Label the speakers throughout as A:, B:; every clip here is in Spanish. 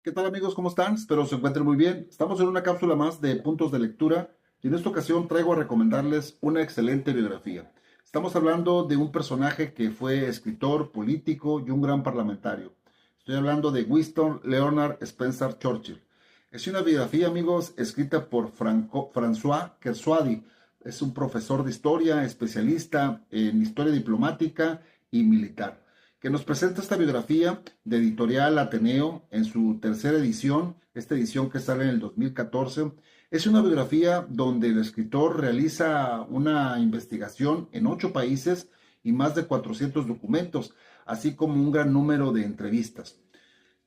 A: ¿Qué tal amigos? ¿Cómo están? Espero se encuentren muy bien. Estamos en una cápsula más de puntos de lectura y en esta ocasión traigo a recomendarles una excelente biografía. Estamos hablando de un personaje que fue escritor, político y un gran parlamentario. Estoy hablando de Winston Leonard Spencer Churchill. Es una biografía, amigos, escrita por François Kersaudy. Es un profesor de historia, especialista en historia diplomática y militar, que nos presenta esta biografía de Editorial Ateneo en su tercera edición, esta edición que sale en el 2014. Es una biografía donde el escritor realiza una investigación en 8 países y más de 400 documentos, así como un gran número de entrevistas.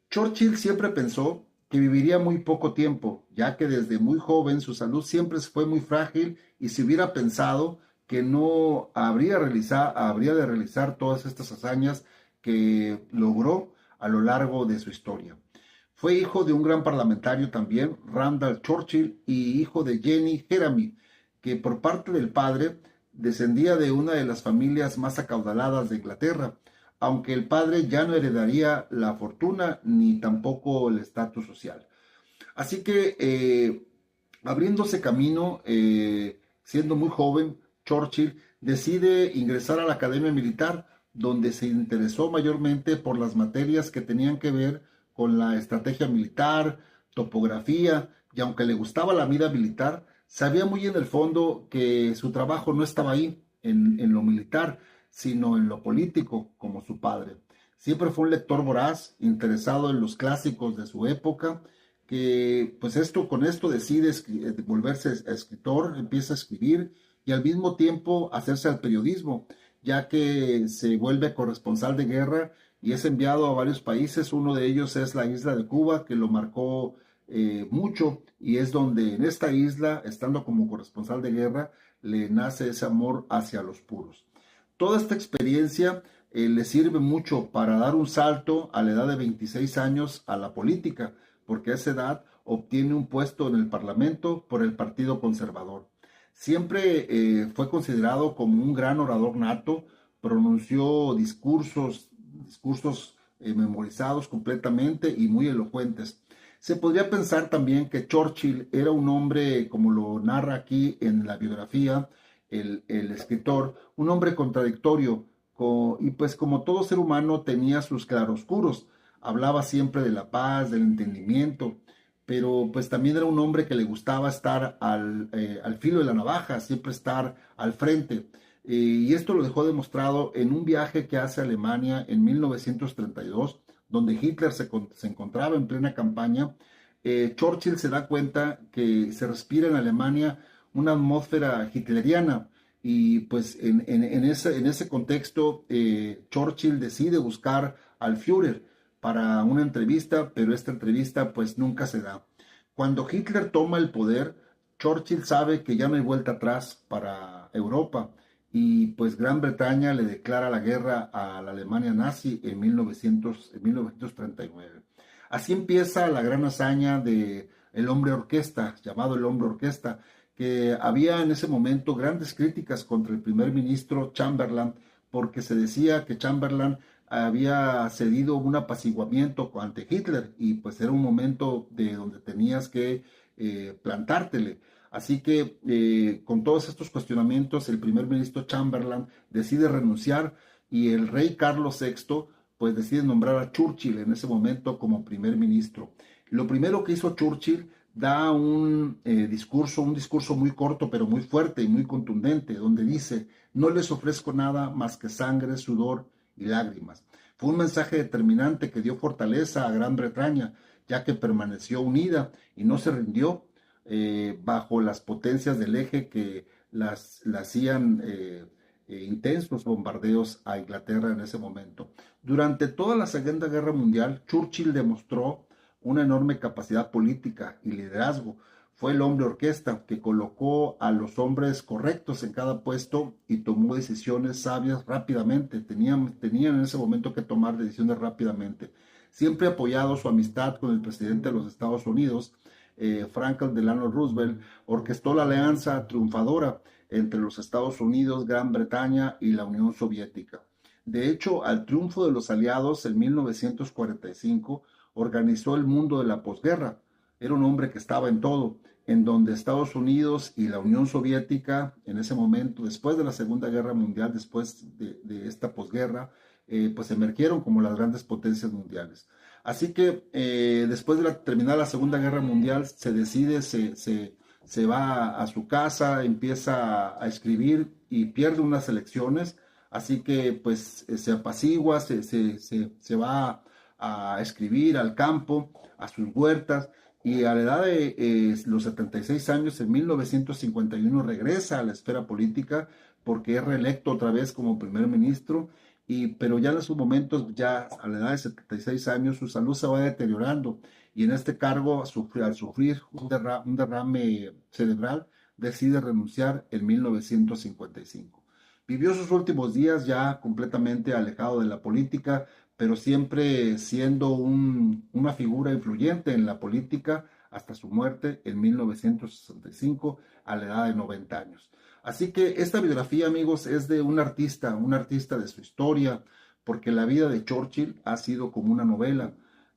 A: Churchill siempre pensó que viviría muy poco tiempo, ya que desde muy joven su salud siempre fue muy frágil y se hubiera pensado que no habría de realizar todas estas hazañas que logró a lo largo de su historia. Fue hijo de un gran parlamentario también, Randall Churchill, y hijo de Jenny Jeremy, que por parte del padre descendía de una de las familias más acaudaladas de Inglaterra, aunque el padre ya no heredaría la fortuna ni tampoco el estatus social. Así que abriéndose camino, siendo muy joven, Churchill decide ingresar a la Academia Militar, donde se interesó mayormente por las materias que tenían que ver con la estrategia militar, topografía, y aunque le gustaba la vida militar, sabía muy en el fondo que su trabajo no estaba ahí, en lo militar, sino en lo político, como su padre. Siempre fue un lector voraz, interesado en los clásicos de su época, que pues con esto decide volverse escritor, empieza a escribir y al mismo tiempo hacerse al periodismo, ya que se vuelve corresponsal de guerra y es enviado a varios países. Uno de ellos es la isla de Cuba, que lo marcó mucho, y es donde en esta isla, estando como corresponsal de guerra, le nace ese amor hacia los puros. Toda esta experiencia le sirve mucho para dar un salto a la edad de 26 años a la política, porque a esa edad obtiene un puesto en el Parlamento por el Partido Conservador. Siempre fue considerado como un gran orador nato, pronunció discursos memorizados completamente y muy elocuentes. Se podría pensar también que Churchill era un hombre, como lo narra aquí en la biografía el escritor, un hombre contradictorio, y pues como todo ser humano tenía sus claroscuros. Hablaba siempre de la paz, del entendimiento, pero pues también era un hombre que le gustaba estar al filo de la navaja, siempre estar al frente. Y esto lo dejó demostrado en un viaje que hace a Alemania en 1932, donde Hitler se encontraba en plena campaña. Churchill se da cuenta que se respira en Alemania una atmósfera hitleriana, y pues en ese contexto Churchill decide buscar al Führer para una entrevista, pero esta entrevista pues nunca se da. Cuando Hitler toma el poder, Churchill sabe que ya no hay vuelta atrás para Europa, y pues Gran Bretaña le declara la guerra a la Alemania nazi en 1939. Así empieza la gran hazaña de el hombre orquesta, llamado el hombre orquesta, que había en ese momento grandes críticas contra el primer ministro Chamberlain, porque se decía que Chamberlain había cedido un apaciguamiento ante Hitler, y pues era un momento de donde tenías que plantártele. Así que con todos estos cuestionamientos, el primer ministro Chamberlain decide renunciar y el rey Carlos VI pues decide nombrar a Churchill en ese momento como primer ministro. Lo primero que hizo Churchill, da un discurso muy corto pero muy fuerte y muy contundente, donde dice: no les ofrezco nada más que sangre, sudor y lágrimas. Fue un mensaje determinante que dio fortaleza a Gran Bretaña, ya que permaneció unida y no se rindió bajo las potencias del eje que la hacían intensos bombardeos a Inglaterra en ese momento. Durante toda la Segunda Guerra Mundial, Churchill demostró una enorme capacidad política y liderazgo. Fue el hombre orquesta que colocó a los hombres correctos en cada puesto y tomó decisiones sabias rápidamente. Tenían en ese momento que tomar decisiones rápidamente. Siempre apoyado su amistad con el presidente de los Estados Unidos, Franklin Delano Roosevelt, orquestó la alianza triunfadora entre los Estados Unidos, Gran Bretaña y la Unión Soviética. De hecho, al triunfo de los aliados en 1945, organizó el mundo de la posguerra. Era un hombre que estaba en todo, en donde Estados Unidos y la Unión Soviética, en ese momento, después de la Segunda Guerra Mundial, después de esta posguerra, pues emergieron como las grandes potencias mundiales. Así que después de terminar la Segunda Guerra Mundial, se decide, se va a su casa, empieza a escribir y pierde unas elecciones, así que pues se apacigua, se va a escribir al campo, a sus huertas, y a la edad de los 76 años, en 1951, regresa a la esfera política porque es reelecto otra vez como primer ministro, pero ya en sus momentos, ya a la edad de 76 años, su salud se va deteriorando y en este cargo, al sufrir un derrame cerebral, decide renunciar en 1955. Vivió sus últimos días ya completamente alejado de la política, pero siempre siendo una figura influyente en la política hasta su muerte en 1965 a la edad de 90 años. Así que esta biografía, amigos, es de un artista de su historia, porque la vida de Churchill ha sido como una novela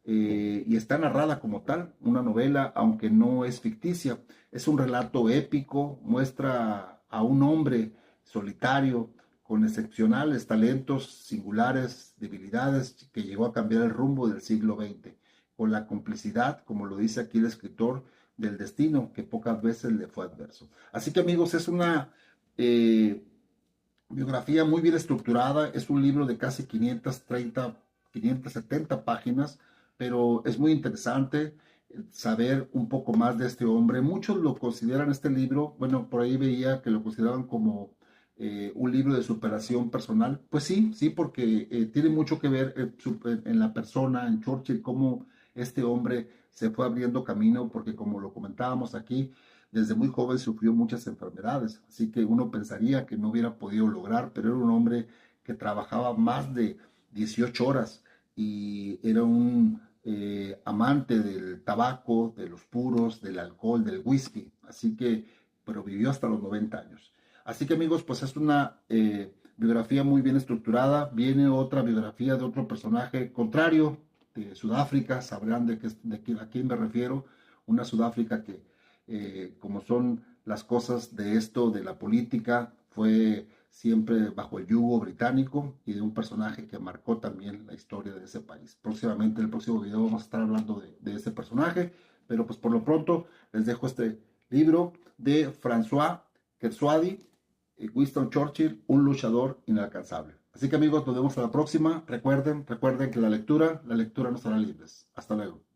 A: y está narrada como tal, una novela, aunque no es ficticia. Es un relato épico, muestra a un hombre solitario, con excepcionales talentos, singulares debilidades, que llegó a cambiar el rumbo del siglo XX, con la complicidad, como lo dice aquí el escritor, del destino, que pocas veces le fue adverso. Así que, amigos, es una eh, biografía muy bien estructurada, es un libro de casi 570 páginas, pero es muy interesante saber un poco más de este hombre. Muchos lo consideran este libro, bueno, por ahí veía que lo consideraban como un libro de superación personal. Pues sí, sí, porque tiene mucho que ver en la persona, en Churchill, cómo este hombre se fue abriendo camino, porque como lo comentábamos aquí, desde muy joven sufrió muchas enfermedades, así que uno pensaría que no hubiera podido lograr, pero era un hombre que trabajaba más de 18 horas y era un amante del tabaco, de los puros, del alcohol, del whisky, así que, pero vivió hasta los 90 años. Así que, amigos, pues es una biografía muy bien estructurada. Viene otra biografía de otro personaje contrario de Sudáfrica, sabrán a quién me refiero, una Sudáfrica que, como son las cosas de esto, de la política, fue siempre bajo el yugo británico y de un personaje que marcó también la historia de ese país. Próximamente, en el próximo video, vamos a estar hablando de ese personaje, pero pues por lo pronto les dejo este libro de François Kersaudy, Winston Churchill, un luchador inalcanzable. Así que, amigos, nos vemos a la próxima. Recuerden que la lectura nos hará libres. Hasta luego.